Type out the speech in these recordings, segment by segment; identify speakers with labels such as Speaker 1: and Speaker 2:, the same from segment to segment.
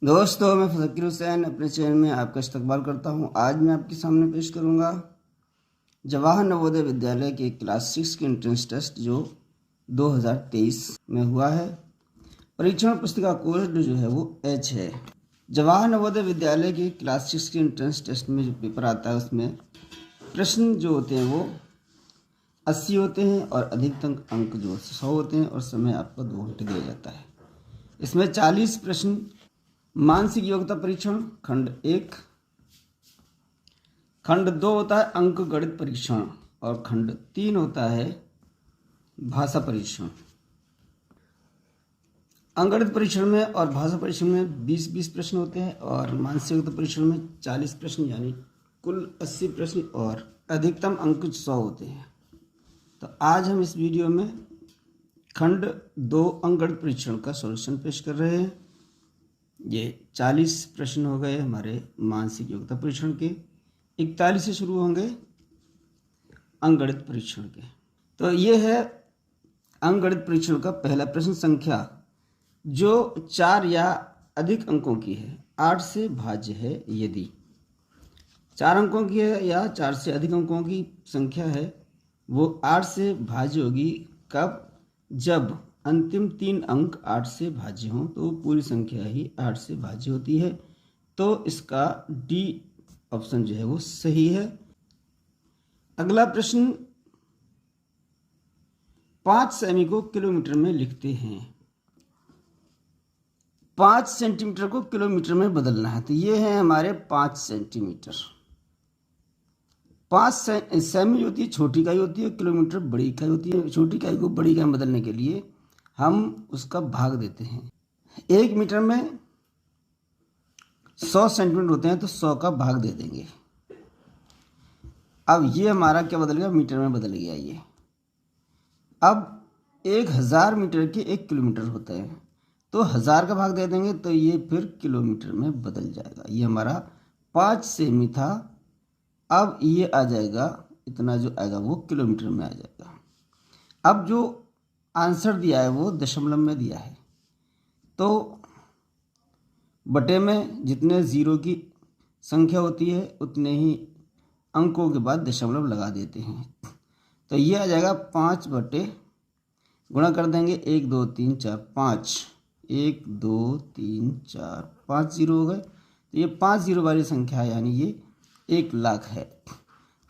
Speaker 1: दोस्तों, मैं फ़कीर हुसैन अपने चैनल में आपका इस्तकबाल करता हूं। आज मैं आपके सामने पेश करूंगा जवाहर नवोदय विद्यालय के क्लास 6 की एंट्रेंस टेस्ट जो 2023 में हुआ है। परीक्षण पुस्तिका कोड जो है वो H है। जवाहर नवोदय विद्यालय की क्लास 6 की एंट्रेंस टेस्ट में जो पेपर आता है उसमें प्रश्न जो होते हैं वो 80 होते हैं और अधिकतम अंक जो 100 होते हैं और समय आपको 2 घंटे दिया जाता है। इसमें 40 प्रश्न मानसिक योग्यता परीक्षण खंड 1, खंड 2 होता है अंक गणित परीक्षण और खंड 3 होता है भाषा परीक्षण। अंकगणित परीक्षण में और भाषा परीक्षण में 20-20 प्रश्न होते हैं और मानसिक योग्यता परीक्षण में 40 प्रश्न यानी कुल 80 प्रश्न और अधिकतम अंक 100 होते हैं। तो आज हम इस वीडियो में खंड 2 अंकगणित परीक्षण का सॉल्यूशन पेश कर रहे हैं। ये 40 प्रश्न हो गए हमारे मानसिक योग्यता परीक्षण के, 41 से शुरू होंगे अंकगणित परीक्षण के। तो ये है अंकगणित परीक्षण का पहला प्रश्न। संख्या जो 4 या अधिक अंकों की है 8 से भाज्य है यदि 4 अंकों की है या 4 से अधिक अंकों की संख्या है वो 8 से भाज्य होगी कब? जब अंतिम 3 अंक 8 से भाज्य हों तो पूरी संख्या ही 8 से भाज्य होती है। तो इसका डी ऑप्शन जो है वो सही है। अगला प्रश्न 5 सेमी को किलोमीटर में लिखते हैं, 5 सेंटीमीटर को किलोमीटर में बदलना है। तो ये है हमारे 5 सेंटीमीटर। 5 सेमी होती है छोटी इकाई होती है, किलोमीटर बड़ी इकाई होती है। छोटी इकाई को बड़ी इकाई में बदलने के लिए हम उसका भाग देते हैं। 1 मीटर में 100 सेंटीमीटर होते हैं तो 100 का भाग दे देंगे। अब ये हमारा क्या बदल गया? मीटर में बदल गया ये। अब 1000 मीटर के 1 किलोमीटर होता है तो 1000 का भाग दे देंगे तो ये फिर किलोमीटर में बदल जाएगा। ये हमारा 5 सेमी था, अब ये आ जाएगा, इतना जो आएगा वो किलोमीटर में आ जाएगा। अब जो आंसर दिया है वो दशमलव में दिया है तो बटे में जितने ज़ीरो की संख्या होती है उतने ही अंकों के बाद दशमलव लगा देते हैं। तो ये आ जाएगा 5 बटे गुणा कर देंगे 1 2 3 4 5, 1 2 3 4 5 जीरो हो गए। तो ये 5 जीरो वाली संख्या है यानी ये 1 लाख है।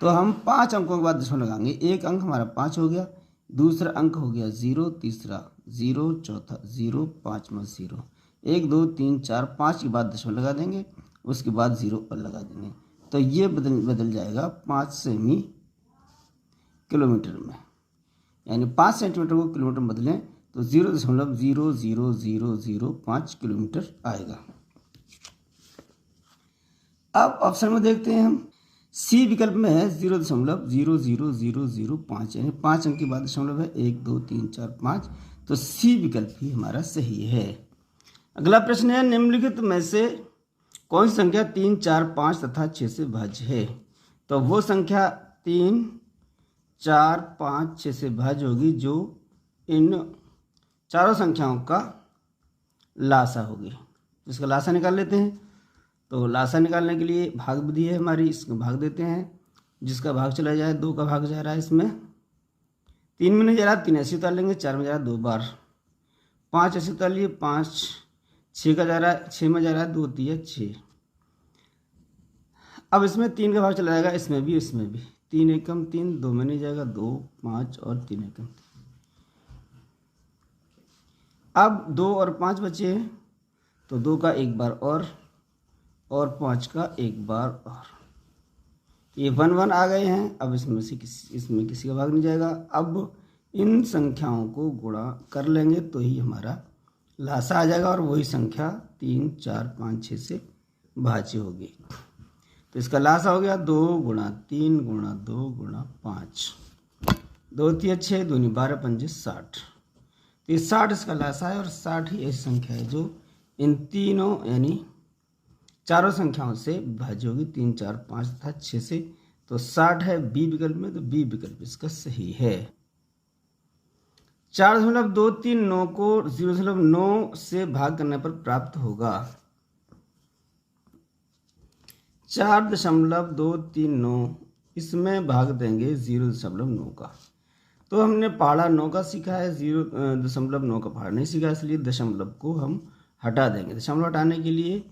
Speaker 1: तो हम 5 अंकों के बाद दशमलव लगाएंगे। एक अंक हमारा 5 हो गया, दूसरा अंक हो गया 0, तीसरा 0, चौथा 0, पाँचवा 0, 1 2 3 4 5 के बाद दशमलव लगा देंगे, उसके बाद 0 और लगा देंगे। तो ये बदल जाएगा 5 सेमी किलोमीटर में, यानी 5 सेंटीमीटर को किलोमीटर में बदलें तो 0.00005 किलोमीटर आएगा। अब ऑप्शन में देखते हैं हम, सी विकल्प में है 0.00005 यानी 5 अंक के बाद दशमलव है 1 2 3 4 5, तो सी विकल्प ही हमारा सही है। अगला प्रश्न है निम्नलिखित में से कौन सी संख्या 3 4 5 तथा 6 से भाज्य है? तो वो संख्या 3 4 5 6 से भाज्य होगी जो इन चारों संख्याओं का लासा होगी। इसका लासा निकाल लेते हैं। तो लासा निकालने के लिए भाग विधि है हमारी, इसका भाग देते हैं। जिसका भाग चला जाए 2 का भाग जा रहा है इसमें, 3 में नहीं जा रहा 3 ऐसे उतार लेंगे, 4 में जा रहा 2 बार, 5 ऐसे उतार लिए 5, 6 का जा रहा है 6 में जा रहा है 2 3 6। अब इसमें 3 का भाग चला जाएगा, इसमें भी 3 एकम 3, 2 में नहीं जाएगा 2 5 और 3 एकम 3। अब 2 और 5 बचे हैं तो 2 का एक बार और 5 का एक बार और, ये 1 1 आ गए हैं। अब इसमें किसी का भाग नहीं जाएगा। अब इन संख्याओं को गुणा कर लेंगे तो ही हमारा लासा आ जाएगा और वही संख्या 3 4 5 6 से भाज्य होगी। तो इसका लासा हो गया 2 गुणा 3 गुणा 2 गुणा 5, 2 3 6 2 12 5 60। तो ये 60 इसका लासा है और 60 ही ऐसी संख्या है जो इन तीनों यानी चारों संख्याओं से भाज्य होगी, 3 4 5 तथा 6 से। तो 60 है बी विकल्प में, तो बी विकल्प इसका सही है। 4.239 को 0.9 से भाग करने पर प्राप्त होगा। 4.239 इसमें भाग देंगे 0.9 का। तो हमने पहाड़ा 9 का सीखा है, 0.9 का पहाड़ा नहीं सीखा, इसलिए दशमलव को हम हटा देंगे। दशमलव हटाने के लिए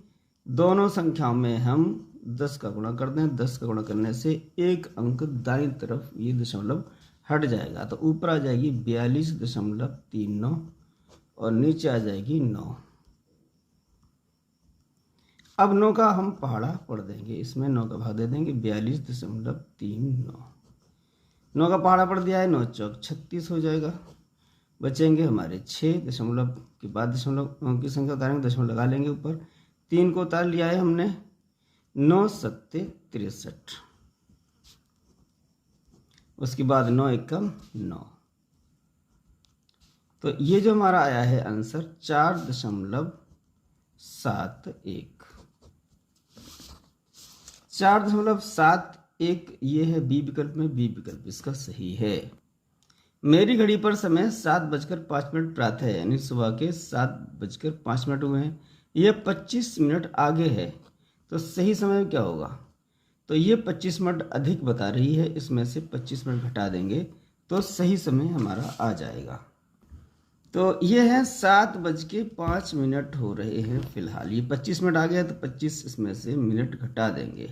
Speaker 1: दोनों संख्याओं में हम 10 का गुणा कर दें। 10 का गुणा करने से एक अंक दाईं तरफ ये दशमलव हट जाएगा, तो ऊपर आ जाएगी 42.39 और नीचे आ जाएगी 9। अब 9 का हम पहाड़ा पढ़ देंगे, इसमें 9 का भाग दे देंगे 42.39। 9 का पहाड़ा पढ़ दिया है, 9 चौक 36 हो जाएगा। बचेंगे हमारे 6 दशमलव के बाद दशमलव की संख्या उतारेंगे, दशमलव लगा लेंगे ऊपर। 3 को उतार लिया है हमने, 9 सत्ते 63। उसके बाद 9 एकम 9। तो ये जो हमारा आया है आंसर 4.71। 4.71 ये है बी विकल्प में, बी विकल्प इसका सही है। मेरी घड़ी पर समय 7:05 प्रातः है, यानी सुबह के 7:05 हुए हैं। यह 25 मिनट आगे है, तो सही समय क्या होगा? तो ये 25 मिनट अधिक बता रही है, इसमें से 25 मिनट घटा देंगे तो सही समय हमारा आ जाएगा। तो ये है 7:05 हो रहे हैं फिलहाल। ये 25 मिनट आ गया तो 25 इसमें से मिनट घटा देंगे।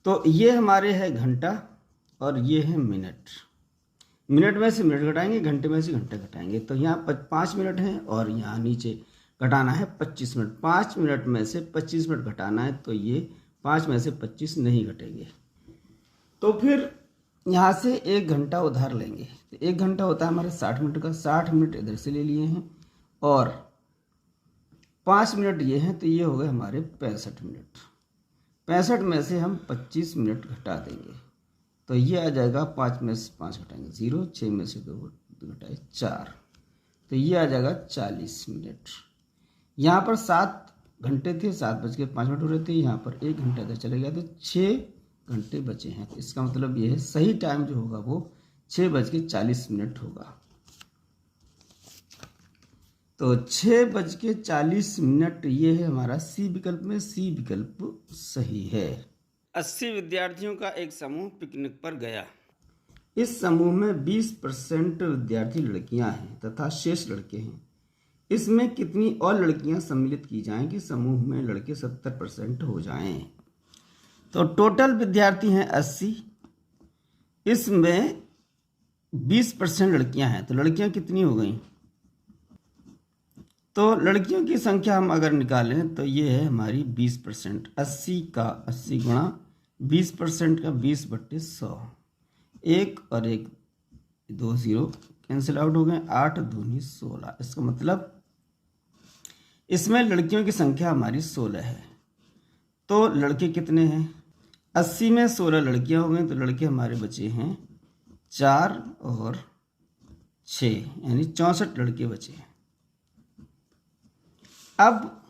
Speaker 1: तो ये हमारे है घंटा और ये है मिनट। मिनट में से मिनट घटाएंगे, घंटे में से घंटे घटाएंगे। तो यहाँ 5 मिनट हैं और यहाँ नीचे घटाना है 25 मिनट। 5 मिनट में से 25 मिनट घटाना है, तो ये 5 में से 25 नहीं घटेंगे। तो फिर यहाँ से 1 घंटा उधार लेंगे। तो 1 घंटा होता है हमारे 60 मिनट का, 60 मिनट इधर से ले लिए हैं और 5 मिनट ये हैं, तो ये हो गए हमारे 65 मिनट। 65 में से हम 25 मिनट घटा देंगे, तो ये आ जाएगा 5 में से 5 घटाएंगे 0, 6 में से 2 घटाए 4, तो ये आ जाएगा 40 मिनट। यहाँ पर 7 घंटे थे, 7:05 हो रहे थे, यहाँ पर 1 घंटा इधर चले गया, तो 6 घंटे बचे हैं। तो इसका मतलब ये है सही टाइम जो होगा वो 6:40 होगा। तो 6:40 ये है हमारा सी विकल्प में, सी विकल्प सही है। 80 विद्यार्थियों का एक समूह पिकनिक पर गया। इस समूह में 20% विद्यार्थी लड़कियां हैं तथा शेष लड़के हैं। इसमें कितनी और लड़कियां सम्मिलित की जाएं कि समूह में लड़के 70% हो जाएं? तो टोटल विद्यार्थी हैं 80, इसमें 20% लड़कियां हैं, तो लड़कियां कितनी हो गई? तो लड़कियों की संख्या हम अगर निकालें तो ये है हमारी 20%। 80 का 80 गुणा 20% का 20/100, 1 और 1 2 0 कैंसिल आउट हो गए, 8 दूनी 16। इसका मतलब इसमें लड़कियों की संख्या हमारी 16 है। तो लड़के कितने हैं? 80 में 16 लड़कियां हो गई, तो लड़के हमारे बचे हैं 4 और 6, यानी 64 लड़के बचे हैं। अब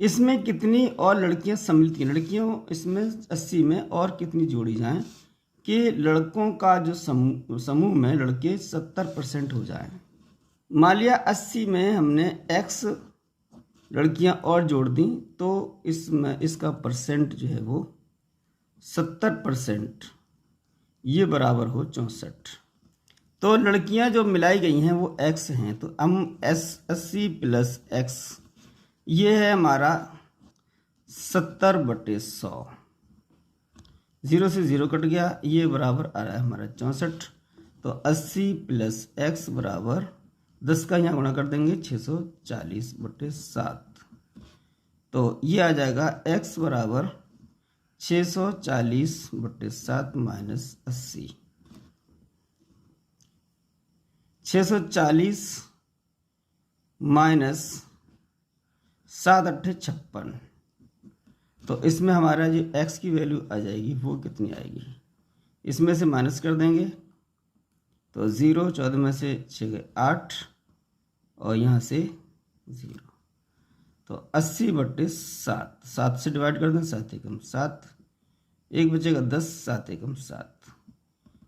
Speaker 1: इसमें कितनी और लड़कियां सम्मिलित की? लड़कियों इसमें 80 में और कितनी जोड़ी जाएं कि लड़कों का जो समूह में लड़के 70% हो जाएं। मान लिया 80 में हमने x लड़कियां और जोड़ दी, तो इसमें इसका परसेंट जो है वो 70%, ये बराबर हो 64। तो लड़कियां जो मिलाई गई हैं वो x हैं, तो हम 80 + x ये है हमारा 70/100। 0 से 0 कट गया, ये बराबर आ रहा है हमारा 64। तो 80 + x बराबर 10 का यहाँ गुणा कर देंगे 640/7। तो ये आ जाएगा x बराबर 640/7 - 80। 640 - 7 × 8 = 56। तो इसमें हमारा जो x की वैल्यू आ जाएगी वो कितनी आएगी? इसमें से माइनस कर देंगे, तो 0, 14 में से 6 गए 8 और यहाँ से 0, तो 80/7। 7 से डिवाइड कर दें, 7 एकम 7, 1 बचेगा 10, 7 एकम 7।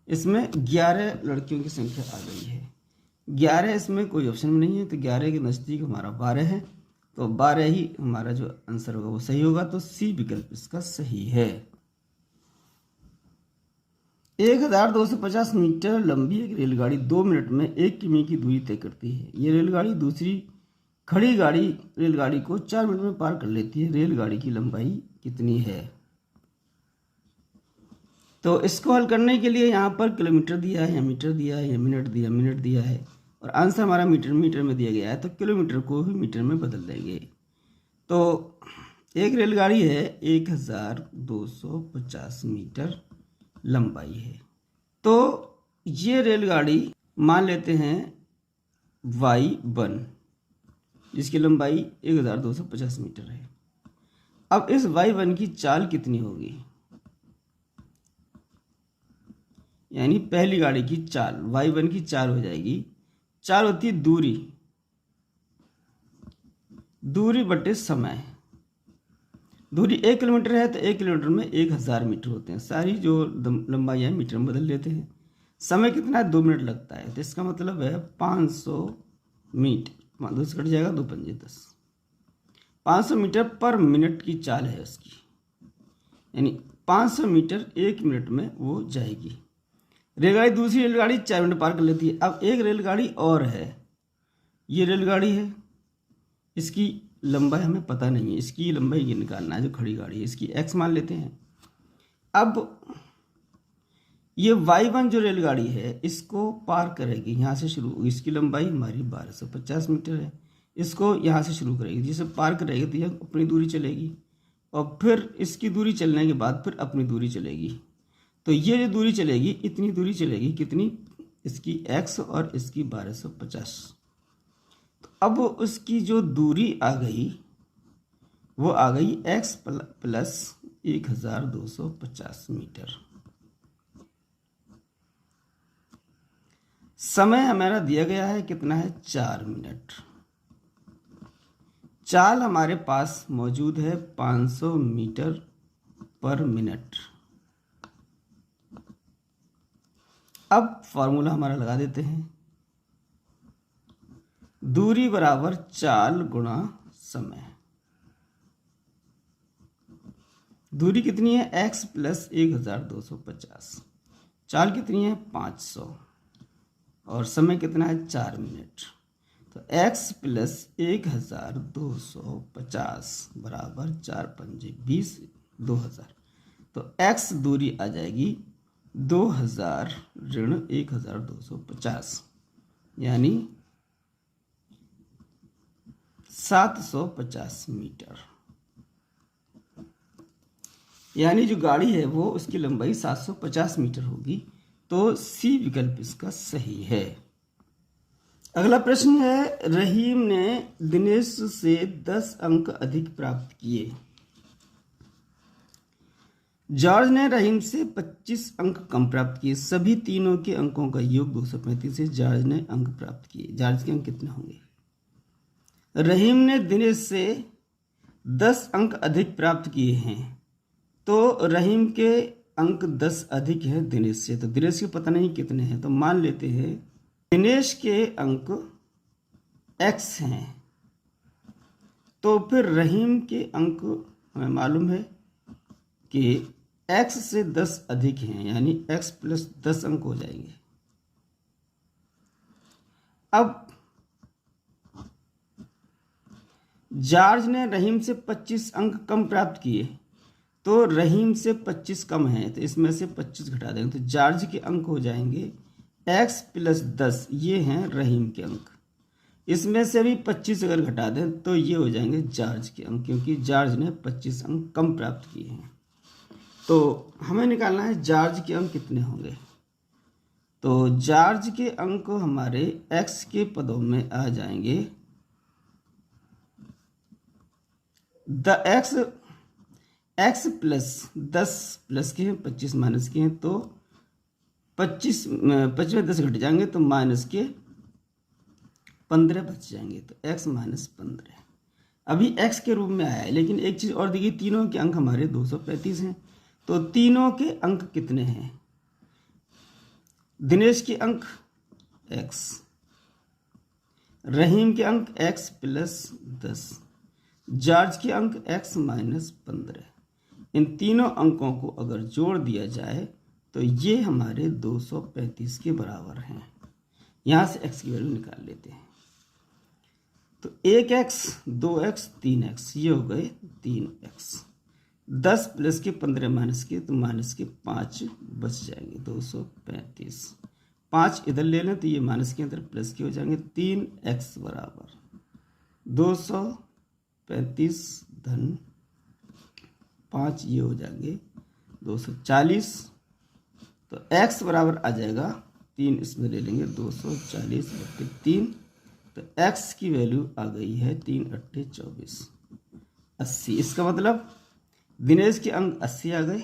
Speaker 1: इसमें 11 लड़कियों की संख्या आ गई है। 11 इसमें कोई ऑप्शन में नहीं है, तो 11 के नज़दीक हमारा 12 है, तो 12 ही हमारा जो आंसर होगा वो सही होगा। तो सी विकल्प इसका सही है। 1250 मीटर लंबी एक रेलगाड़ी 2 मिनट में 1 किमी की दूरी तय करती है। ये रेलगाड़ी दूसरी खड़ी रेलगाड़ी को 4 मिनट में पार कर लेती है। रेलगाड़ी की लंबाई कितनी है? तो इसको हल करने के लिए यहाँ पर किलोमीटर दिया है, या मीटर दिया है, या मिनट दिया है, और आंसर हमारा मीटर में दिया गया है, तो किलोमीटर को भी मीटर में बदल देंगे। तो एक रेलगाड़ी है 1250 मीटर लंबाई है। तो ये रेलगाड़ी मान लेते हैं Y1, जिसकी लंबाई 1250 मीटर है। अब इस Y1 की चाल कितनी होगी? यानी पहली गाड़ी की चाल, Y1 की चाल हो जाएगी, चाल होती है दूरी बटे समय। दूरी 1 किलोमीटर है, तो 1 किलोमीटर में 1000 मीटर होते हैं। सारी जो लंबाई है मीटर में बदल लेते हैं। समय कितना है? 2 मिनट लगता है, तो इसका मतलब है 500 मीटर, 2 से कट जाएगा, 2 पंजे 10, 500 मीटर पर मिनट की चाल है उसकी, यानी 500 मीटर 1 मिनट में वो जाएगी। रेलगाड़ी दूसरी रेलगाड़ी 4 मिनट पार कर लेती है। अब एक रेलगाड़ी और है, ये रेलगाड़ी है, इसकी लंबाई हमें पता नहीं है, इसकी लंबाई ये निकालना है जो खड़ी गाड़ी है, इसकी x मान लेते हैं। अब ये Y1 जो रेलगाड़ी है इसको पार करेगी, यहाँ से शुरू होगी, इसकी लंबाई हमारी 1250 मीटर है। इसको यहाँ से शुरू करेगी, जिसे पार करेगी तो यह अपनी दूरी चलेगी, और फिर इसकी दूरी चलने के बाद फिर अपनी दूरी चलेगी। तो ये जो दूरी चलेगी, इतनी दूरी चलेगी, कितनी? इसकी x और इसकी 1250। तो अब उसकी जो दूरी आ गई वो आ गई x प्लस 1250 मीटर। समय हमारा दिया गया है, कितना है? 4 मिनट। चाल हमारे पास मौजूद है 500 मीटर पर मिनट। अब फॉर्मूला हमारा लगा देते हैं, दूरी बराबर चाल गुणा समय। दूरी कितनी है? x plus 1250। चाल कितनी है? 500, और समय कितना है? 4 मिनट। तो x प्लस 1250 बराबर 4 पंजे 20, 2000। तो x दूरी आ जाएगी 2000 ऋण 1250, यानी 750 मीटर। यानी जो गाड़ी है वो उसकी लंबाई 750 मीटर होगी। तो सी विकल्प इसका सही है। अगला प्रश्न है, रहीम ने दिनेश से 10 अंक अधिक प्राप्त किए। जॉर्ज ने रहीम से 25 अंक कम प्राप्त किए। सभी तीनों के अंकों का योग 235 है। जॉर्ज ने अंक प्राप्त किए, जॉर्ज के अंक कितने होंगे? रहीम ने दिनेश से 10 अंक अधिक प्राप्त किए हैं, तो रहीम के अंक 10 अधिक हैं दिनेश से। तो दिनेश के पता नहीं कितने हैं, तो मान लेते हैं दिनेश के अंक x हैं, तो फिर रहीम के अंक हमें मालूम है कि x से 10 अधिक हैं, यानी x प्लस 10 अंक हो जाएंगे। अब जॉर्ज ने रहीम से 25 अंक कम प्राप्त किए, तो रहीम से 25 कम है, तो इसमें से 25 घटा देंगे, तो जॉर्ज के अंक हो जाएंगे x प्लस 10, ये हैं रहीम के अंक। इसमें से भी 25 अगर घटा दें तो ये हो जाएंगे जॉर्ज के अंक, क्योंकि जॉर्ज ने 25 अंक कम प्राप्त किए हैं। तो हमें निकालना है जॉर्ज के अंक कितने होंगे। तो जॉर्ज के अंक हमारे x के पदों में आ जाएंगे, x प्लस 10 प्लस के हैं, 25 माइनस के हैं, तो 25 में 10 घट जाएंगे तो माइनस के 15 बच जाएंगे, तो x माइनस 15 अभी x के रूप में आया है। लेकिन एक चीज़ और देखिए, तीनों के अंक हमारे 235 हैं, तो तीनों के अंक कितने हैं? दिनेश के अंक x, रहीम के अंक x प्लस 10, जॉर्ज के अंक x माइनस 15। इन तीनों अंकों को अगर जोड़ दिया जाए तो ये हमारे 235 के बराबर हैं। यहाँ से x की वैल्यू निकाल लेते हैं। तो 1x, 2x, 3x, ये हो गए 3x। 10 प्लस के 15 माइनस के, तो माइनस के 5 बच जाएंगे, 235। 5 इधर ले लें तो ये माइनस के अंदर प्लस के हो जाएंगे। 3x बराबर 235 धन 5, ये हो जाएंगे 240। तो x बराबर आ जाएगा 3, इसमें ले लेंगे 240/3। तो x की वैल्यू आ गई है 3 × 24, 80। इसका मतलब दिनेश के अंक 80 आ गए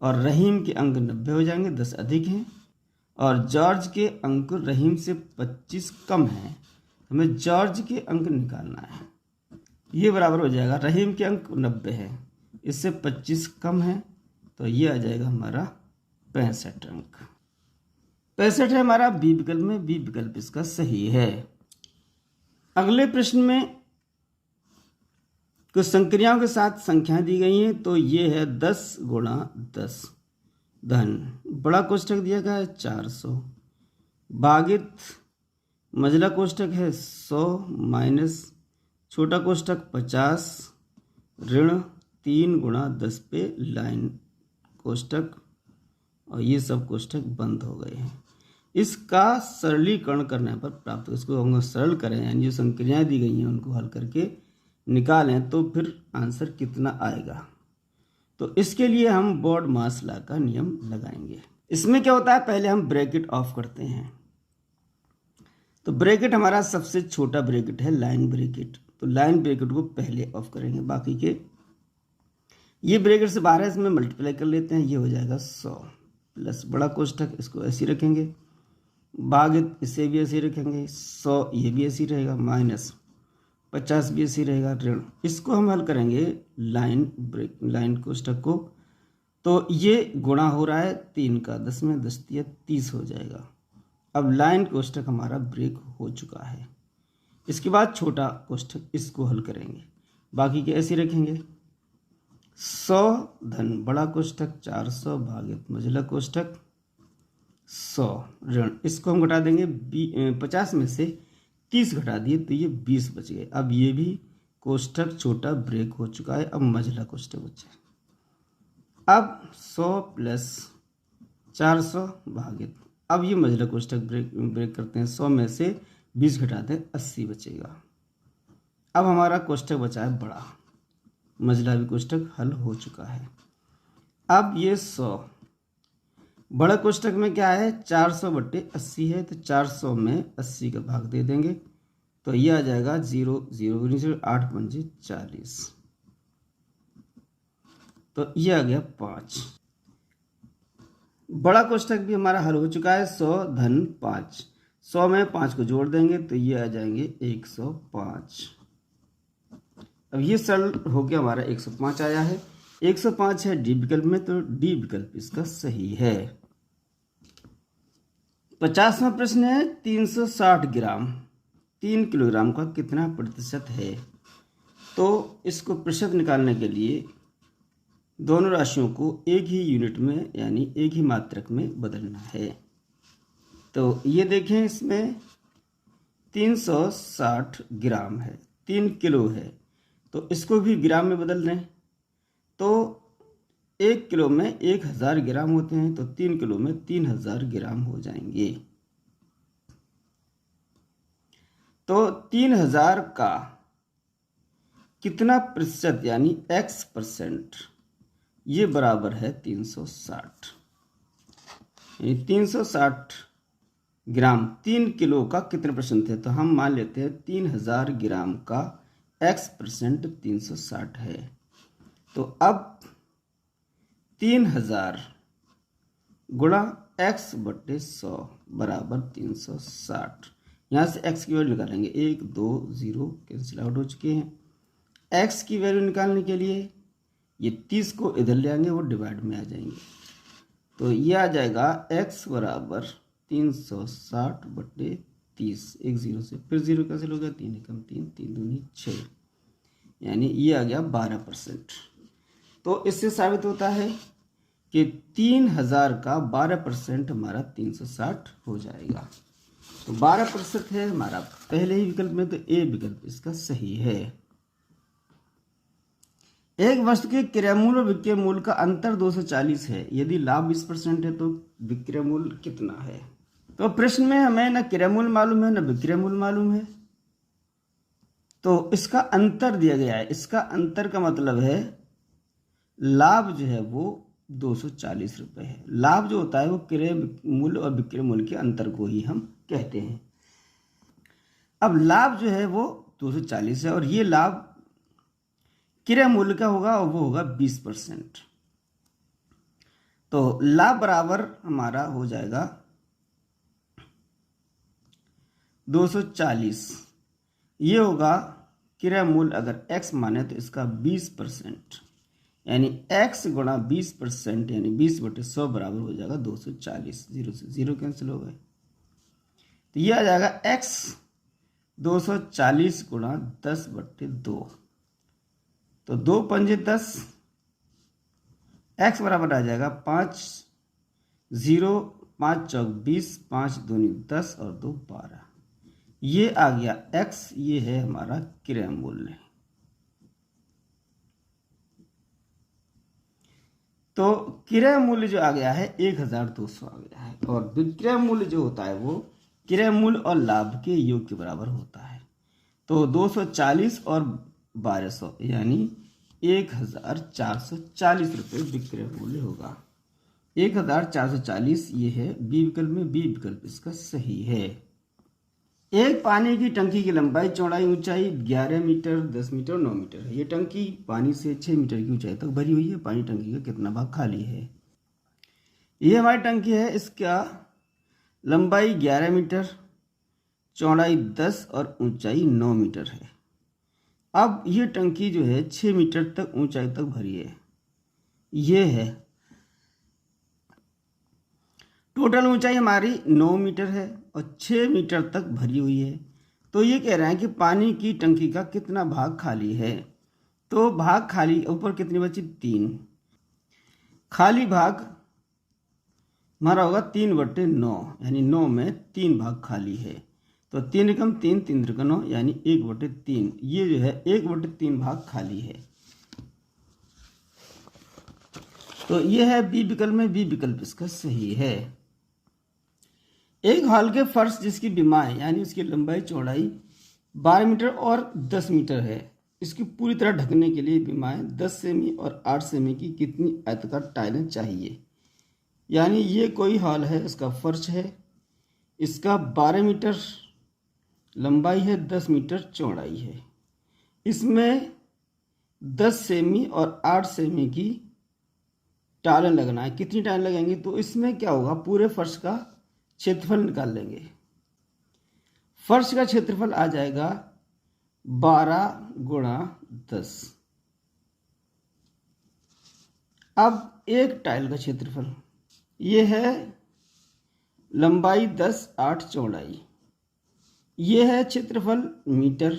Speaker 1: और रहीम के अंक 90 हो जाएंगे, 10 अधिक हैं। और जॉर्ज के अंक रहीम से 25 कम हैं, हमें जॉर्ज के अंक निकालना है। ये बराबर हो जाएगा, रहीम के अंक 90 है, इससे 25 कम है, तो ये आ जाएगा हमारा 65 अंक। 65 है हमारा बी विकल्प में, बी विकल्प इसका सही है। अगले प्रश्न में कुछ संक्रियाओं के साथ संख्याएं दी गई हैं। तो ये है 10 × 10 धन बड़ा कोष्ठक दिया गया है 400, भागित मझला कोष्ठक है 100 माइनस छोटा कोष्ठक 50 ऋण 3 × 10 पे लाइन कोष्ठक, और ये सब कोष्ठक बंद हो गए हैं। इसका सरलीकरण करने पर प्राप्त, इसको हम सरल करें, यानी जो संक्रियाएं दी गई हैं उनको हल करके निकालें तो फिर आंसर कितना आएगा। तो इसके लिए हम बोर्ड मास लॉ का नियम लगाएंगे। इसमें क्या होता है, पहले हम ब्रैकेट ऑफ करते हैं। तो ब्रैकेट हमारा सबसे छोटा ब्रैकेट है लाइन ब्रैकेट, तो लाइन ब्रैकेट को पहले ऑफ करेंगे। बाकी के ये ब्रैकेट से बाहर है, इसमें मल्टीप्लाई कर लेते हैं, ये हो जाएगा 100 प्लस बड़ा कोष्ठक, इसको ऐसे रखेंगे, भागित इसे भी ऐसे रखेंगे, 100 ये भी ऐसे रहेगा, माइनस 50 भी ऐसे रहेगा, ऋण। इसको हम हल करेंगे लाइन कोष्ठक को, तो ये गुणा हो रहा है 3 का 10 में, 10 × 30 हो जाएगा। अब लाइन कोष्ठक हमारा ब्रेक हो चुका है। इसके बाद छोटा कोष्ठक, इसको हल करेंगे, बाकी के ऐसे रखेंगे। 100 धन बड़ा कोष्ठक 400 भागित मझला कोष्ठक 100 ऋण, इसको हम घटा देंगे 50 में से 30 घटा दिए तो ये 20 बच गए। अब ये भी कोष्ठक छोटा ब्रेक हो चुका है, अब मझला कोष्ठक बचे। अब 100 प्लस 400 भागित, अब ये मझला कोष्ठक ब्रेक करते हैं, 100 में से 20 घटाते हैं, 80 बचेगा। अब हमारा कोष्ठक बचा है बड़ा, मझला भी कोष्ठक हल हो चुका है। अब ये 100 बड़ा कोष्ठक में क्या है, 400/80 है, तो 400 में 80 का भाग दे देंगे, तो ये आ जाएगा 0 0 8 × 40, तो ये आ गया 5। बड़ा कोष्ठक भी हमारा हल हो चुका है, 100 धन 5, 100 में 5 को जोड़ देंगे तो ये आ जाएंगे 105। अब ये सरल हो गया, हमारा 105 आया है। 105 है डी विकल्प में, तो डी विकल्प इसका सही है। 50वां प्रश्न है 360 ग्राम 3 किलोग्राम का कितना प्रतिशत है। तो इसको प्रतिशत निकालने के लिए दोनों राशियों को एक ही यूनिट में यानी एक ही मात्रक में बदलना है। तो ये देखें, इसमें 360 ग्राम है, 3 किलो है, तो इसको भी ग्राम में बदल दें तो 1 किलो में 1000 ग्राम होते हैं, तो 3 किलो में 3000 ग्राम हो जाएंगे। तो 3000 का कितना प्रतिशत यानी x%, ये बराबर है 360। 360 ग्राम 3 किलो का कितने परसेंट है, तो हम मान लेते हैं 3000 ग्राम का x% 360 है। तो अब 3000 गुणा x/100 बराबर 360। यहाँ से x की वैल्यू निकालेंगे, 1 2 0 कैंसिल आउट हो चुके हैं। x की वैल्यू निकालने के लिए ये 30 को इधर ले आएंगे, वो डिवाइड में आ जाएंगे, तो ये आ जाएगा x बराबर 360/30। 30, एक जीरो से फिर जीरो कैंसिल हो गया, 3 एकम 3, 3 दूनी 6, यानी ये आ गया 12%। तो इससे साबित होता है कि 3000 का 12% हमारा 360 हो जाएगा। तो 12% है हमारा पहले ही विकल्प में, तो ए विकल्प इसका सही है। एक वस्तु के क्रय मूल्य और विक्रय मूल्य का अंतर 240 है, यदि लाभ 20% है तो विक्रय मूल्य कितना है। तो प्रश्न में हमें न क्रय मूल्य मालूम है न विक्रय मूल्य मालूम है, तो इसका अंतर दिया गया है। इसका अंतर का मतलब है लाभ जो है वो 240 रुपये है। लाभ जो होता है वो क्रय मूल्य और विक्रय मूल्य के अंतर को ही हम कहते हैं। अब लाभ जो है वो 240 है और ये लाभ क्रय मूल्य का होगा और वो होगा 20%। तो लाभ बराबर हमारा हो जाएगा 240, ये होगा क्रय मूल्य अगर x माने तो इसका 20%, यानी x गुणा 20% यानी 20/100 बराबर हो जाएगा 240। जीरो से जीरो कैंसिल हो गए, तो ये आ जाएगा x 240 गुणा 10/2, तो 2 पंजे 10, x बराबर आ जाएगा 5, 0 5 चौक 20, 5 दूनी 10 और 2 12, ये आ गया x, ये है हमारा क्रय मूल्य। तो क्रय मूल्य जो आ गया है 1200 आ गया है, और विक्रय मूल्य जो होता है वो क्रय मूल्य और लाभ के योग के बराबर होता है। तो 240 और 1200 यानी 1440 रुपये विक्रय मूल्य होगा। 1440 ये है बी विकल्प में, बी विकल्प इसका सही है। एक पानी की टंकी की लंबाई चौड़ाई ऊंचाई 11 मीटर 10 मीटर 9 मीटर है। ये टंकी पानी से 6 मीटर की ऊंचाई तक भरी हुई है। पानी टंकी का कितना भाग खाली है। ये हमारी टंकी है, इसका लंबाई 11 मीटर, चौड़ाई 10 और ऊंचाई 9 मीटर है। अब ये टंकी जो है 6 मीटर तक ऊंचाई तक भरी है। ये है टोटल ऊंचाई हमारी 9 मीटर है और 6 मीटर तक भरी हुई है। तो ये कह रहे हैं कि पानी की टंकी का कितना भाग खाली है। तो भाग खाली ऊपर कितनी बची, 3, खाली भाग हमारा होगा 3/9, यानी 9 में 3 भाग खाली है। तो 3 एकम 3, 3 त्रिका 9, यानी 1/3, ये जो है 1/3 भाग खाली है। तो ये है बी विकल्प में, बी विकल्प इसका सही है। एक हॉल के फर्श जिसकी विमाएं यानी उसकी लंबाई चौड़ाई 12 मीटर और 10 मीटर है, इसकी पूरी तरह ढकने के लिए विमाएं 10 सेमी और 8 सेमी की कितनी आयताकार टाइलें चाहिए। यानी ये कोई हॉल है, इसका फर्श है, इसका 12 मीटर लंबाई है, 10 मीटर चौड़ाई है, इसमें 10 सेमी और 8 सेमी की टाइलें लगना है। कितनी टाइलें लगेंगी, तो इसमें क्या होगा, पूरे फर्श का क्षेत्रफल निकाल लेंगे। फर्श का क्षेत्रफल आ जाएगा 12 गुणा 10। अब एक टाइल का क्षेत्रफल ये है लंबाई 10, 8 चौड़ाई, ये है क्षेत्रफल मीटर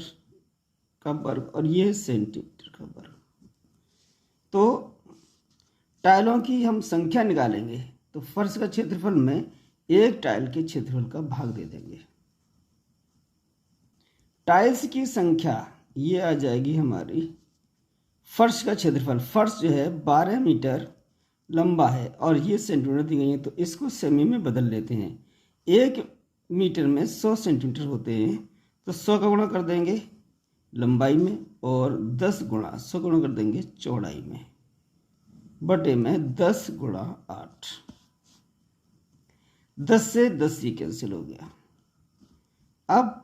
Speaker 1: का वर्ग और ये है सेंटीमीटर का वर्ग। तो टाइलों की हम संख्या निकालेंगे तो फर्श का क्षेत्रफल में एक टाइल के क्षेत्रफल का भाग दे देंगे। टाइल्स की संख्या ये आ जाएगी हमारी फर्श का क्षेत्रफल। फर्श जो है 12 मीटर लंबा है और ये सेंटीमीटर दी गई है, तो इसको सेमी में बदल लेते हैं। 1 मीटर में 100 सेंटीमीटर होते हैं, तो 100 का गुणा कर देंगे लंबाई में और 10 गुणा 100 गुणा कर देंगे चौड़ाई में, बटे में 10 गुणा 8। 10 से 10 ये कैंसिल हो गया। अब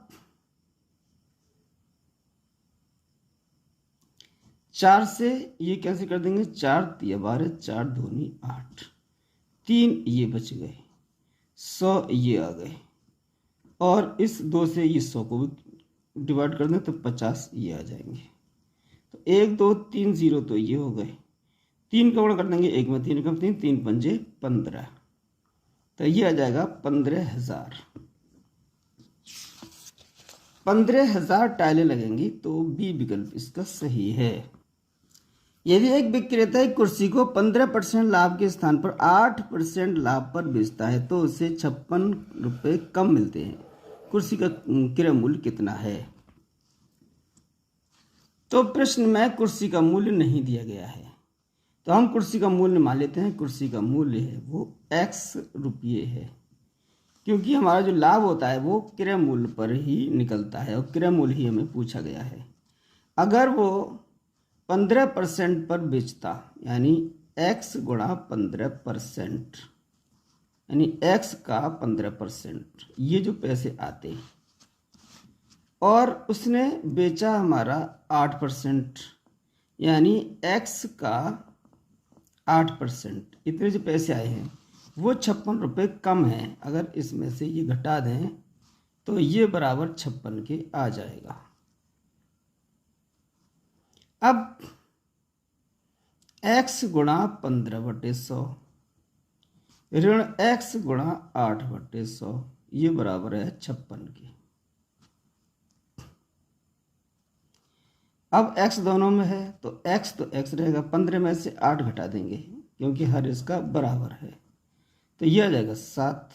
Speaker 1: 4 से ये कैंसिल कर देंगे, 4 तिया 12, 4 दूनी 8, 3 ये बच गए, 100 ये आ गए और इस 2 से ये 100 को भी डिवाइड कर दें तो 50 ये आ जाएंगे। तो 1 2 3 0 तो ये हो गए। 3 का गुणा कर देंगे 1 में 3 कम 3, 3 पंजे 15, तो ये आ जाएगा 15,000। 15,000 टाइलें लगेंगी, तो बी विकल्प इसका सही है। यदि एक विक्रेता एक कुर्सी को 15% लाभ के स्थान पर 8% लाभ पर बेचता है तो उसे 56 रुपये कम मिलते हैं। कुर्सी का क्रय मूल्य कितना है? तो प्रश्न में कुर्सी का मूल्य नहीं दिया गया है, तो हम कुर्सी का मूल्य मान लेते हैं। कुर्सी का मूल्य है वो x रुपये है, क्योंकि हमारा जो लाभ होता है वो क्रय मूल्य पर ही निकलता है और क्रय मूल्य ही हमें पूछा गया है। अगर वो 15% पर बेचता, यानी x गुणा 15%, यानी x का 15%, ये जो पैसे आते, और उसने बेचा हमारा 8%, यानी x का 8%, इतने जो पैसे आए हैं वो 56 रुपये कम है। अगर इसमें से ये घटा दें तो ये बराबर 56 के आ जाएगा। अब x गुणा 15/100 ऋण x गुणा 8/100 ये बराबर है 56 के। अब x दोनों में है तो x तो x रहेगा, 15 में से 8 घटा देंगे क्योंकि हर इसका बराबर है, तो ये आ जाएगा 7।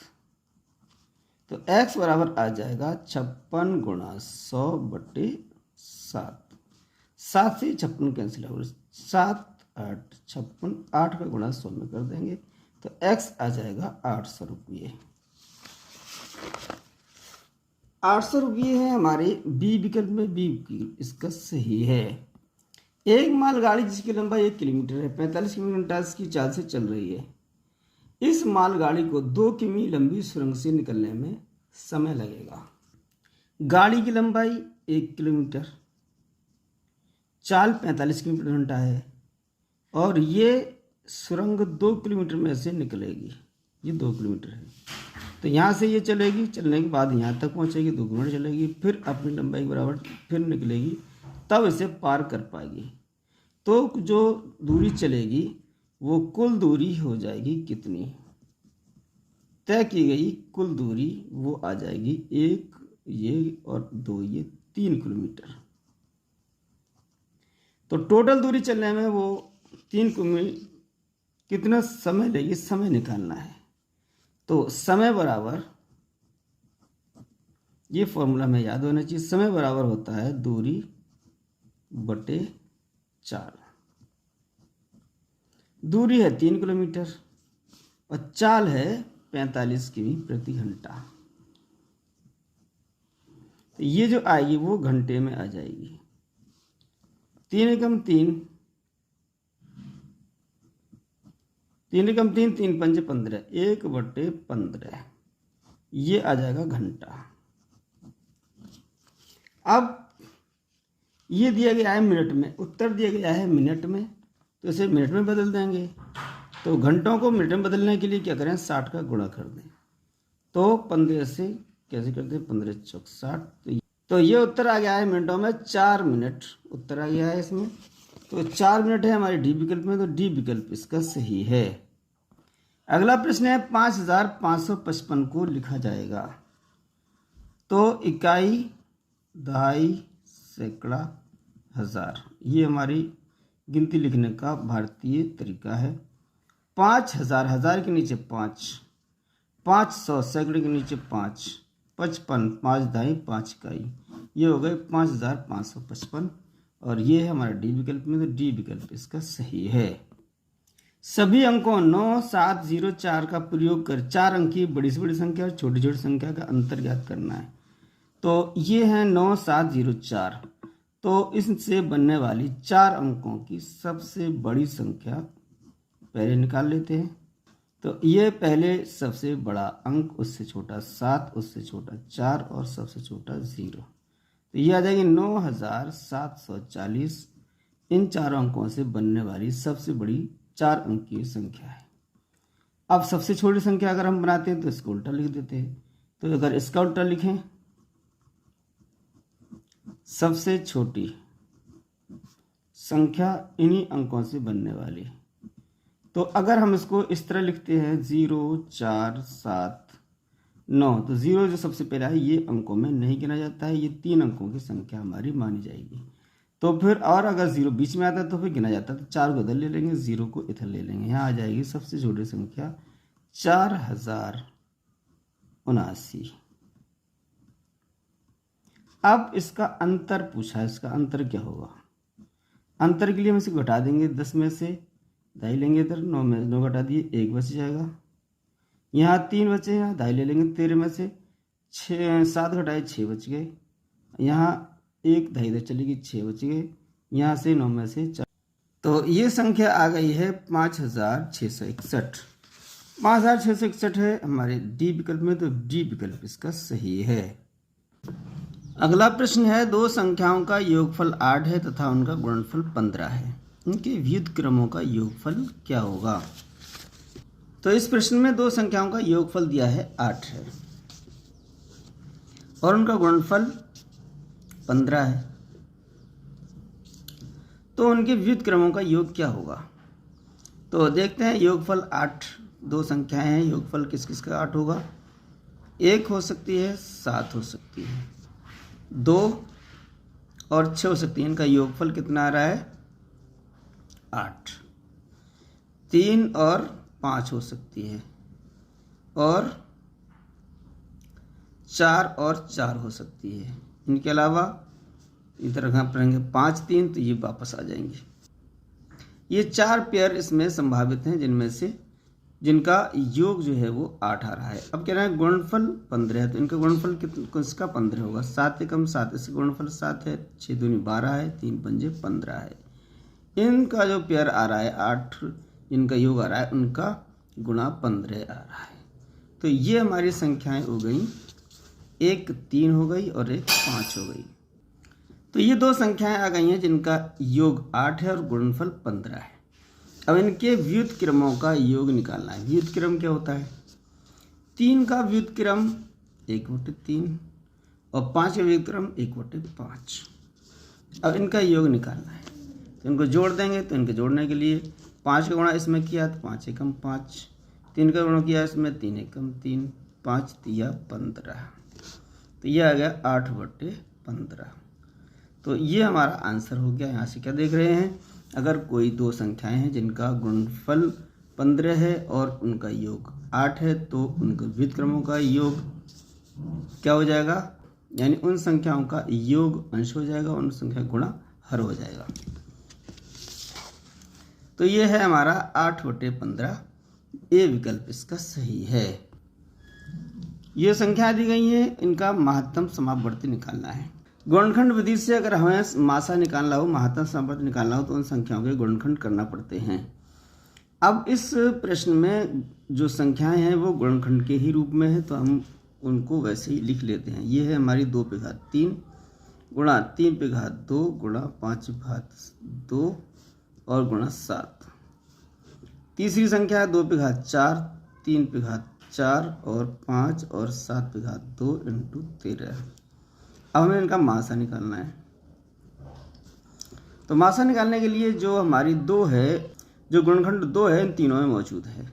Speaker 1: तो x बराबर आ जाएगा 56 गुणा 100/7। 7 से 56 कैंसिल होगा, 7 8 56, 8 का गुणा 100 में कर देंगे तो x आ जाएगा 800 रुपये। 800 रुपये है हमारे बी विकल्प में, बी विकल्प इसका सही है। एक मालगाड़ी जिसकी लंबाई 1 किलोमीटर है 45 किलोमीटर की चाल से चल रही है। इस मालगाड़ी को 2 किमी लंबी सुरंग से निकलने में समय लगेगा। गाड़ी की लंबाई 1 किलोमीटर, चाल 45 किलोमीटर घंटा है और ये सुरंग 2 किलोमीटर में से निकलेगी। ये 2 किलोमीटर है, तो यहाँ से ये चलेगी, चलने के बाद यहाँ तक पहुँचेगी, 2 किलोमीटर चलेगी, फिर अपनी लंबाई के बराबर फिर निकलेगी, तब इसे पार कर पाएगी। तो जो दूरी चलेगी वो कुल दूरी हो जाएगी कितनी? तय की गई कुल दूरी वो आ जाएगी 1 ये और 2 ये 3 किलोमीटर। तो टोटल दूरी चलने में वो 3 किलोमीटर कितना समय लेगी, समय निकालना है। तो समय बराबर, ये फॉर्मूला में याद होना चाहिए, समय बराबर होता है दूरी बटे चाल। दूरी है 3 किलोमीटर और चाल है 45 किमी प्रति घंटा। तो ये जो आएगी वो घंटे में आ जाएगी। 3 एकम 3, 3 एकम 3, 3 पंजे 15, 1/15 ये आ जाएगा घंटा। अब ये दिया गया है मिनट में, उत्तर दिया गया है मिनट में, तो इसे मिनट में बदल देंगे। तो घंटों को मिनट में बदलने के लिए क्या करें, 60 का गुणा कर दें। तो 15 से कैसे करते हैं, 15 चौक 60, तो ये उत्तर आ गया है मिनटों में 4 मिनट उत्तर आ गया है इसमें। तो 4 मिनट है हमारे डी विकल्प में, तो डी विकल्प इसका सही है। अगला प्रश्न है 5555 को लिखा जाएगा। तो इकाई, दहाई, सैकड़ा, हजार, ये हमारी गिनती लिखने का भारतीय तरीका है। 5000 हजार के नीचे 5, 500 सैकड़े के नीचे 5, 55 5 दहाई 5 इकाई, ये हो गए 5555 और ये है हमारा डी विकल्प में, तो डी विकल्प इसका सही है। सभी अंकों 9 7 0 4 का प्रयोग कर 4 अंक की बड़ी से बड़ी संख्या और छोटी छोटी संख्या का अंतर ज्ञात करना है। तो ये है 9 7 0 4, तो इससे बनने वाली 4 अंकों की सबसे बड़ी संख्या पहले निकाल लेते हैं। तो ये पहले सबसे बड़ा अंक, उससे छोटा 7, उससे छोटा 4 और सबसे छोटा 0, तो ये आ जाएगी 9740। इन 4 अंकों से बनने वाली सबसे बड़ी 4 अंक की संख्या है। अब सबसे छोटी संख्या अगर हम बनाते हैं तो इसको उल्टा लिख देते हैं। तो अगर इसका उल्टा लिखें, सबसे छोटी संख्या इन्हीं अंकों से बनने वाली, तो अगर हम इसको इस तरह लिखते हैं 0 4 7 9। तो 0 जो सबसे पहला है ये अंकों में नहीं गिना जाता है, ये 3 अंकों की संख्या हमारी मानी जाएगी। तो फिर और अगर 0 बीच में आता है तो फिर गिना जाता है, तो 4 को इधर ले लेंगे, 0 को इधर ले लेंगे, यहाँ आ जाएगी सबसे छोटी संख्या 4079। अब इसका अंतर पूछा है, इसका अंतर क्या होगा? अंतर के लिए हम इसे घटा देंगे, 10 में से दाई लेंगे इधर, 9 में 9 घटा दिए, 1 बच जाएगा। यहाँ 3 बचे, यहाँ दाई ले लेंगे, 13 में से 7 घटाए 6 बच गए। यहाँ 1 दाई इधर चली गई, 6 बच गए। यहाँ से 9 में से 4, तो ये संख्या आ गई है 5661। 5661 है हमारे डी विकल्प में, तो डी विकल्प इसका सही है। अगला प्रश्न है, दो संख्याओं का योगफल 8 है तथा उनका गुणनफल 15 है, इनके व्युत्क्रमों क्रमों का योगफल क्या होगा? तो इस प्रश्न में दो संख्याओं का योगफल दिया है 8 है और उनका गुणनफल 15 है, तो उनके व्युत्क्रमों का योग क्या होगा? तो देखते हैं, योगफल 8, दो संख्याएं हैं, योगफल किस किस का 8 होगा? 1 हो सकती है, 7 हो सकती है, 2 और 6 हो सकती है। इनका योगफल कितना आ रहा है? 8। 3 और 5 हो सकती है और 4 और 4 हो सकती है। इनके अलावा इधर रखना पड़ेंगे 5 3, तो ये वापस आ जाएंगे। ये 4 पेयर इसमें संभावित हैं, जिनमें से जिनका योग जो है वो 8 आ रहा है। अब कह रहे हैं गुणनफल 15 है, तो इनका गुणनफल किसका 15 होगा? 7 एकम 7, इसका गुणनफल 7 है, 6 दूनी 12 है, 3 पंजे 15 है। इनका जो पेयर आ रहा है 8, इनका योग आ रहा है, उनका गुणा 15 आ रहा है। तो ये हमारी संख्याएं हो गई, एक 3 हो गई और एक 5 हो गई। तो ये दो संख्याएं आ गई हैं जिनका योग 8 है और गुणनफल 15 है। अब इनके व्युत्क्रमों का योग निकालना है। व्युत्क्रम क्या होता है? 3 का व्युत्क्रम 1/3 और 5 का व्युत्क्रम 1/5। अब इनका योग निकालना है, तो इनको जोड़ देंगे। तो इनके जोड़ने के लिए 5 का गुणा इसमें किया तो 5 एकम 5, 3 का गुणा किया इसमें 3 एकम 3, 5 तिया 15, तो ये आ गया 8/15। तो ये हमारा आंसर हो गया। यहाँ से क्या देख रहे हैं? अगर कोई दो संख्याएं हैं जिनका गुणनफल 15 है और उनका योग 8 है, तो उनके व्युत्क्रमों का योग क्या हो जाएगा? यानी उन संख्याओं का योग अंश हो जाएगा, उन संख्या गुणा हर हो जाएगा। तो ये है हमारा 8/15, ए विकल्प इसका सही है। ये संख्या दी गई है, इनका महत्तम समापवर्ती निकालना है। गुणनखंड विधि से अगर हमें मासा निकालना हो, महत्तम समापवर्ती निकालना हो, तो उन संख्याओं के गुणनखंड करना पड़ते हैं। अब इस प्रश्न में जो संख्याएं हैं वो गुणनखंड के ही रूप में है, तो हम उनको वैसे ही लिख लेते हैं। ये है हमारी 2 पे घात 3 गुणा 3 पे घात 2 गुणा 5 घात 2 और गुणा 7। तीसरी संख्या है 2 पे घात 4, 3 पे घात 4 और 5 और 7 पे घात 2 इंटू 13। अब हमें इनका मासा निकालना है। तो मासा निकालने के लिए जो हमारी 2 है, जो गुणनखंड 2 है, इन तीनों में मौजूद है।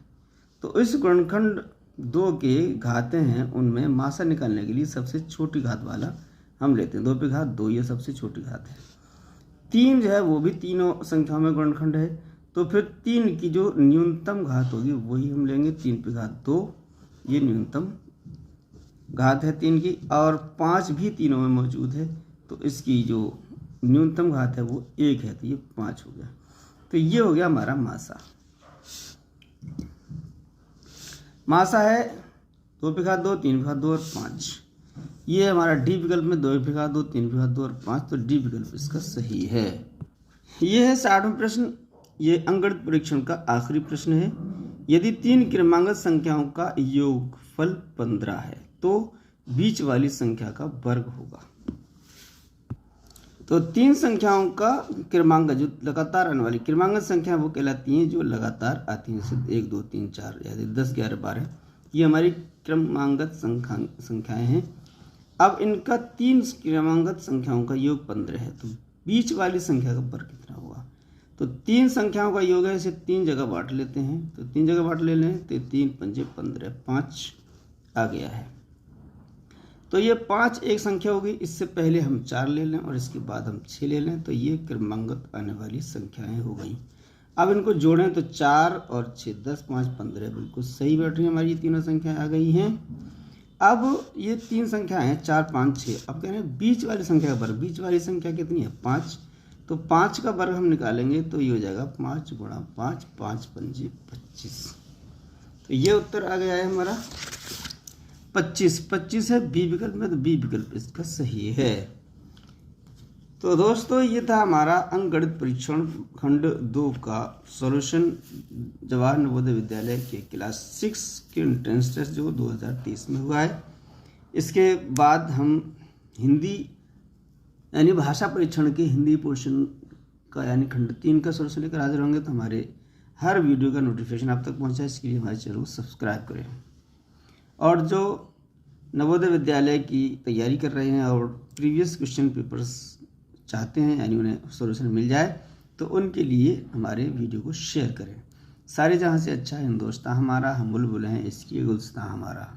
Speaker 1: तो इस गुणनखंड 2 के घातें हैं, उनमें मासा निकालने के लिए सबसे छोटी घात वाला हम लेते हैं। 2 पे घात 2 ये सबसे छोटी घात है। 3 जो है वो भी तीनों संख्याओं में गुणनखंड है, तो फिर 3 की जो न्यूनतम घात होगी वही हम लेंगे। 3 पे घात 2 ये न्यूनतम घात है 3 की, और 5 भी तीनों में मौजूद है, तो इसकी जो न्यूनतम घात है वो 1 है, तो ये 5 हो गया। तो ये हो गया हमारा मासा। मासा है 2 पे घात 2, 3 पे घात 2 और 5। ये हमारा डी विकल्प में 2 पे घात 2, 3 पे घात 2 और 5, तो डी विकल्प इसका सही है। ये है 60वां प्रश्न। ये अंकगणित परीक्षण का आखिरी प्रश्न है। यदि 3 क्रमांकित संख्याओं का योगफल 15 है, तो बीच वाली संख्या का वर्ग होगा। तो 3 संख्याओं का क्रमांक, जो लगातार आने वाली क्रमांकित संख्या वो कहलाती हैं जो लगातार आती हैं, जैसे 1 2 3 4 या 10 11 12, ये हमारी क्रमांकित संख्याएं हैं। अब इनका 3 क्रमांकित संख्याओं का योग 15 है, तो बीच वाली संख्या का वर्ग कितना होगा? तो 3 संख्याओं का योग है, इसे 3 जगह बांट लेते हैं। तो 3 जगह बांट ले लें, तो 3 पंजे 15, 5 आ गया है। तो ये 5 एक संख्या होगी, इससे पहले हम 4 ले लें और इसके बाद हम 6 ले लें, तो ये क्रमांकत आने वाली संख्याएं हो गई। अब इनको जोड़ें तो 4 और 6 10 5 15 बिल्कुल सही बैठ रही है हमारी, तीनों संख्याएं आ गई हैं। अब ये 3 संख्याएं हैं 4 5 6। अब कह रहे हैं बीच वाली संख्या का वर्ग, बीच वाली संख्या कितनी है 5, तो 5 का वर्ग हम निकालेंगे तो ये हो जाएगा 5 गुणा 5, 5 पंजे 25। तो ये उत्तर आ गया है हमारा 25। 25 है बी विकल्प में, तो बी विकल्प इसका सही है। तो दोस्तों ये था हमारा अंकगणित परीक्षण खंड 2 का सॉल्यूशन, जवाहर नवोदय विद्यालय के क्लास 6 के एंट्रेंस टेस्ट जो 2023 में हुआ है। इसके बाद हम हिंदी यानी भाषा परीक्षण के हिंदी पोर्शन का यानी खंड 3 का सॉल्यूशन लेकर हाजिर होंगे। तो हमारे हर वीडियो का नोटिफिकेशन आप तक पहुंचा, इसके लिए हमारे चैनल को सब्सक्राइब करें। और जो नवोदय विद्यालय की तैयारी कर रहे हैं और प्रीवियस क्वेश्चन पेपर्स चाहते हैं यानी उन्हें सॉल्यूशन मिल जाए, तो उनके लिए हमारे वीडियो को शेयर करें। सारे जहाँ से अच्छा हिंदुस्तान हमारा, हम बुलबुल हैं इसकी गुलस्तां हमारा।